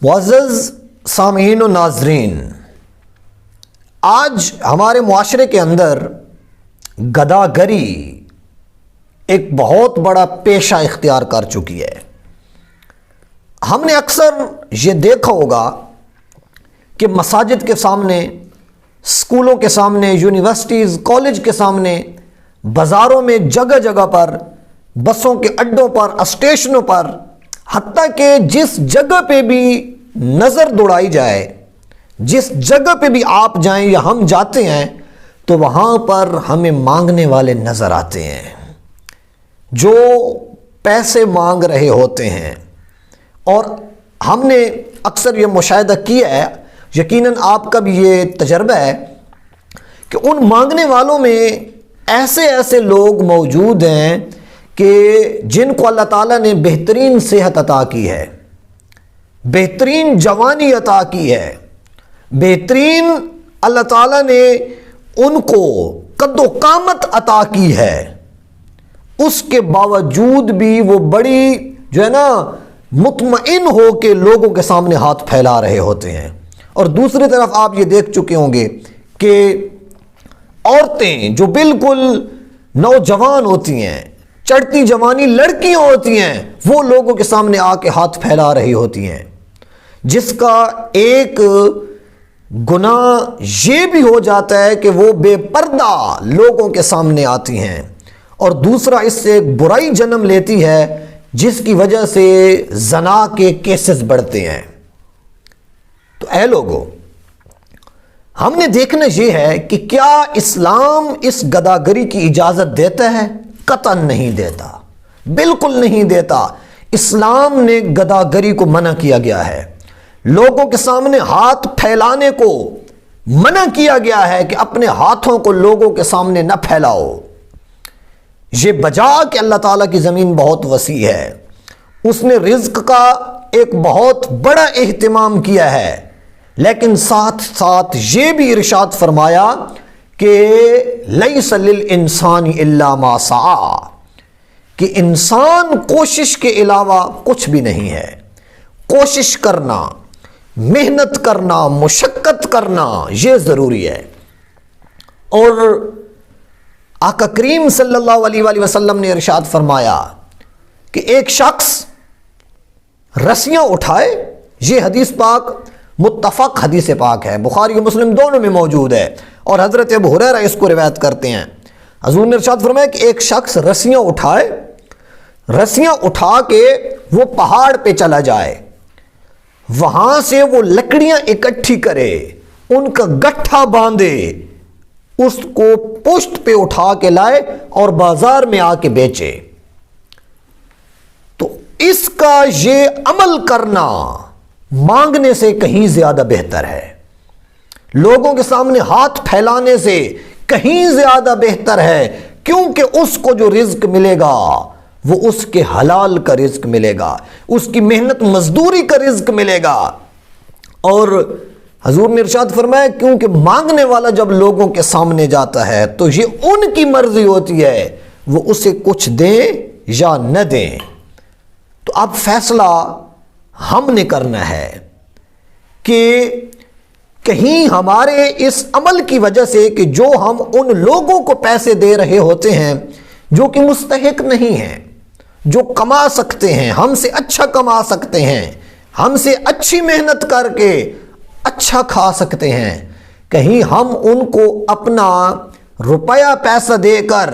معزز سامعین و ناظرین، آج ہمارے معاشرے کے اندر گداگری ایک بہت بڑا پیشہ اختیار کر چکی ہے۔ ہم نے اکثر یہ دیکھا ہوگا کہ مساجد کے سامنے، اسکولوں کے سامنے، یونیورسٹیز، کالج کے سامنے، بازاروں میں، جگہ جگہ پر، بسوں کے اڈوں پر، اسٹیشنوں پر، حتیٰ کہ جس جگہ پہ بھی نظر دوڑائی جائے، جس جگہ پہ بھی آپ جائیں یا ہم جاتے ہیں تو وہاں پر ہمیں مانگنے والے نظر آتے ہیں جو پیسے مانگ رہے ہوتے ہیں۔ اور ہم نے اکثر یہ مشاہدہ کیا ہے، یقیناً آپ کا بھی یہ تجربہ ہے کہ ان مانگنے والوں میں ایسے لوگ موجود ہیں کہ جن کو اللہ تعالیٰ نے بہترین صحت عطا کی ہے، بہترین جوانی عطا کی ہے، بہترین اللہ تعالیٰ نے ان کو قد و قامت عطا کی ہے، اس کے باوجود بھی وہ بڑی جو ہے نا مطمئن ہو کے لوگوں کے سامنے ہاتھ پھیلا رہے ہوتے ہیں۔ اور دوسری طرف آپ یہ دیکھ چکے ہوں گے کہ عورتیں جو بالکل نوجوان ہوتی ہیں، چڑھتی جوانی لڑکیاں ہوتی ہیں، وہ لوگوں کے سامنے آ کے ہاتھ پھیلا رہی ہوتی ہیں، جس کا ایک گناہ یہ بھی ہو جاتا ہے کہ وہ بے پردہ لوگوں کے سامنے آتی ہیں، اور دوسرا اس سے ایک برائی جنم لیتی ہے جس کی وجہ سے زنا کے کیسز بڑھتے ہیں۔ تو اے لوگو، ہم نے دیکھنا یہ ہے کہ کیا اسلام اس گداگری کی اجازت دیتا ہے؟ قطعاً نہیں دیتا، بالکل نہیں دیتا۔ اسلام نے گداگری کو منع کیا گیا ہے، لوگوں کے سامنے ہاتھ پھیلانے کو منع کیا گیا ہے کہ اپنے ہاتھوں کو لوگوں کے سامنے نہ پھیلاؤ۔ یہ بجا کہ اللہ تعالیٰ کی زمین بہت وسیع ہے، اس نے رزق کا ایک بہت بڑا اہتمام کیا ہے، لیکن ساتھ ساتھ یہ بھی ارشاد فرمایا کہ لیس للانسان الا ما سعی، کہ انسان کوشش کے علاوہ کچھ بھی نہیں ہے۔ کوشش کرنا، محنت کرنا، مشقت کرنا یہ ضروری ہے۔ اور آقا کریم صلی اللہ علیہ وآلہ وسلم نے ارشاد فرمایا کہ ایک شخص رسیاں اٹھائے، یہ حدیث پاک متفق حدیث پاک ہے، بخاری و مسلم دونوں میں موجود ہے، اور حضرت ابو ہریرہ اس کو روایت کرتے ہیں۔ حضور نے ارشاد فرمایا کہ ایک شخص رسیاں اٹھائے، رسیاں اٹھا کے وہ پہاڑ پہ چلا جائے، وہاں سے وہ لکڑیاں اکٹھی کرے، ان کا گٹھا باندھے، اس کو پشت پہ اٹھا کے لائے اور بازار میں آ کے بیچے، تو اس کا یہ عمل کرنا مانگنے سے کہیں زیادہ بہتر ہے، لوگوں کے سامنے ہاتھ پھیلانے سے کہیں زیادہ بہتر ہے، کیونکہ اس کو جو رزق ملے گا وہ اس کے حلال کا رزق ملے گا، اس کی محنت مزدوری کا رزق ملے گا۔ اور حضور نے ارشاد فرمایا کیونکہ مانگنے والا جب لوگوں کے سامنے جاتا ہے تو یہ ان کی مرضی ہوتی ہے وہ اسے کچھ دیں یا نہ دیں۔ تو اب فیصلہ ہم نے کرنا ہے کہ کہیں ہمارے اس عمل کی وجہ سے کہ جو ہم ان لوگوں کو پیسے دے رہے ہوتے ہیں جو کہ مستحق نہیں ہیں، جو کما سکتے ہیں، ہم سے اچھا کما سکتے ہیں، ہم سے اچھی محنت کر کے اچھا کھا سکتے ہیں، کہیں ہم ان کو اپنا روپیہ پیسہ دے کر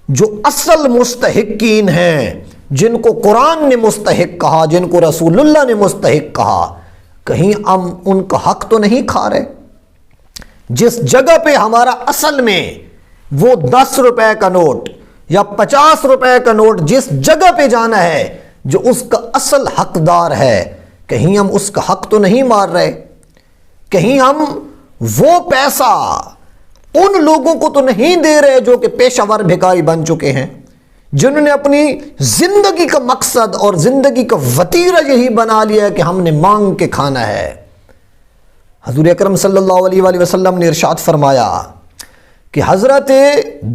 جو اصل مستحقین ہیں، جن کو قرآن نے مستحق کہا، جن کو رسول اللہ نے مستحق کہا، کہیں ہم ان کا حق تو نہیں کھا رہے؟ جس جگہ پہ ہمارا اصل میں وہ 10 روپے کا نوٹ یا 50 روپے کا نوٹ جس جگہ پہ جانا ہے جو اس کا اصل حقدار ہے، کہیں ہم اس کا حق تو نہیں مار رہے؟ کہیں ہم وہ پیسہ ان لوگوں کو تو نہیں دے رہے جو کہ پیشہ ور بھکاری بن چکے ہیں، جنہوں نے اپنی زندگی کا مقصد اور زندگی کا وتیرہ یہی بنا لیا ہے کہ ہم نے مانگ کے کھانا ہے۔ حضور اکرم صلی اللہ علیہ وآلہ وسلم نے ارشاد فرمایا کہ حضرت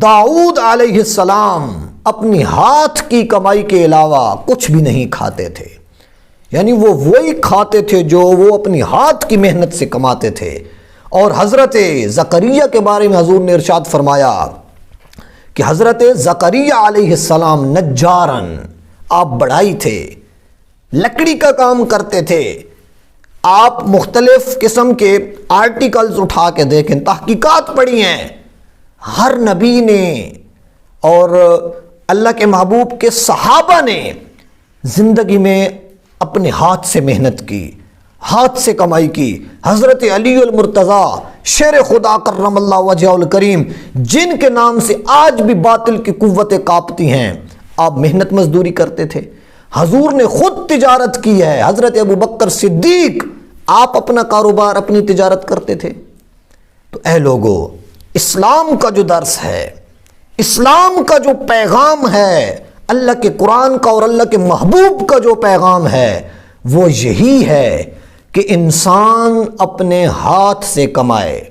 داؤد علیہ السلام اپنی ہاتھ کی کمائی کے علاوہ کچھ بھی نہیں کھاتے تھے، یعنی وہ وہی کھاتے تھے جو وہ اپنی ہاتھ کی محنت سے کماتے تھے۔ اور حضرت زکریا کے بارے میں حضور نے ارشاد فرمایا کہ حضرت زکریا علیہ السلام نجارن، آپ بڑائی تھے، لکڑی کا کام کرتے تھے۔ آپ مختلف قسم کے آرٹیکلز اٹھا کے دیکھیں، تحقیقات پڑھی ہیں، ہر نبی نے اور اللہ کے محبوب کے صحابہ نے زندگی میں اپنے ہاتھ سے محنت کی، ہاتھ سے کمائی کی۔ حضرت علی المرتضیٰ شیر خدا کرم اللہ وجہہ الکریم، جن کے نام سے آج بھی باطل کی قوتیں کانپتی ہیں، آپ محنت مزدوری کرتے تھے۔ حضور نے خود تجارت کی ہے، حضرت ابوبکر صدیق آپ اپنا کاروبار، اپنی تجارت کرتے تھے۔ تو اے لوگو، اسلام کا جو درس ہے، اسلام کا جو پیغام ہے، اللہ کے قرآن کا اور اللہ کے محبوب کا جو پیغام ہے، وہ یہی ہے کہ انسان اپنے ہاتھ سے کمائے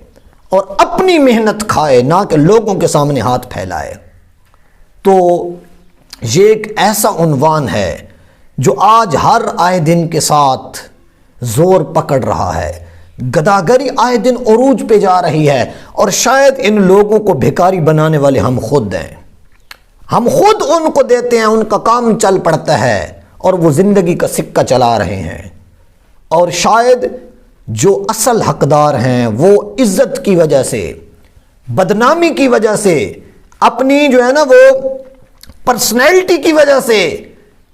اور اپنی محنت کھائے، نہ کہ لوگوں کے سامنے ہاتھ پھیلائے۔ تو یہ ایک ایسا عنوان ہے جو آج ہر آئے دن کے ساتھ زور پکڑ رہا ہے۔ گداگری آئے دن عروج پہ جا رہی ہے، اور شاید ان لوگوں کو بھکاری بنانے والے ہم خود ہیں۔ ہم خود ان کو دیتے ہیں، ان کا کام چل پڑتا ہے اور وہ زندگی کا سکہ چلا رہے ہیں۔ اور شاید جو اصل حقدار ہیں وہ عزت کی وجہ سے، بدنامی کی وجہ سے، اپنی جو ہے نا وہ پرسنالٹی کی وجہ سے،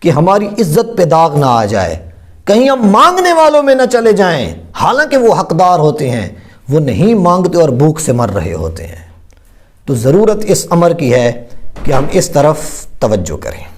کہ ہماری عزت پہ داغ نہ آ جائے، کہیں ہم مانگنے والوں میں نہ چلے جائیں، حالانکہ وہ حقدار ہوتے ہیں، وہ نہیں مانگتے اور بھوک سے مر رہے ہوتے ہیں۔ تو ضرورت اس امر کی ہے کہ ہم اس طرف توجہ کریں۔